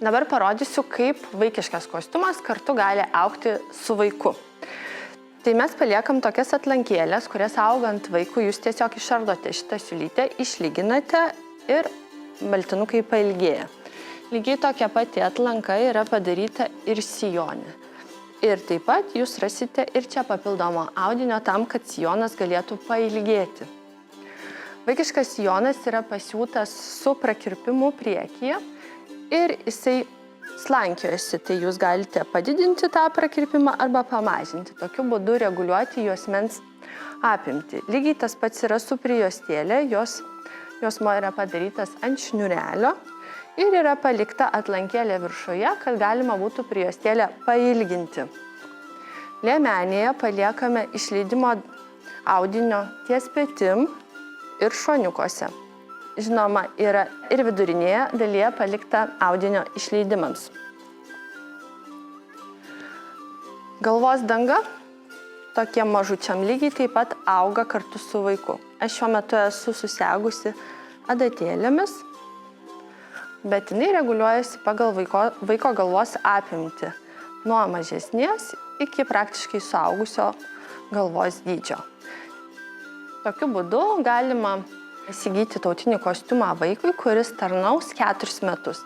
Dabar parodysiu, kaip vaikiškas kostiumas kartu gali augti su vaiku. Tai mes paliekam tokias atlankėlės, kurias augant vaikui jūs tiesiog išardote šitą siūlytę, išlyginate ir baltinukai pailgėja. Lygiai tokia pati atlanka yra padaryta ir sijone. Ir taip pat jūs rasite ir čia papildomo audinio tam, kad sijonas galėtų pailgėti. Vaikiškas sijonas yra pasiūtas su prakirpimu priekyje ir jisai slankiojasi, tai jūs galite padidinti tą prakirpimą arba pamažinti, tokiu būdu reguliuoti juosmens apimtį. Lygiai tas pats yra su prijuostėlė, juosmuo yra padarytas ant šniūrelio ir yra palikta atlankėlė viršuje, kad galima būtų prijuostėlę pailginti. Liemenėje paliekame išleidimo audinio ties petim ir šoniukose. Žinoma, yra ir vidurinėje dalyje palikta audinio išleidimams. Galvos danga tokiem mažučiam lygiai taip pat auga kartu su vaiku. Aš šiuo metu esu susegusi adatėlėmis, bet jinai reguliuojasi pagal vaiko galvos apimtį, nuo mažesnės iki praktiškai suaugusio galvos dydžio. Tokiu būdu galima įsigyti tautinį kostiumą vaikui, kuris tarnaus 4 metus.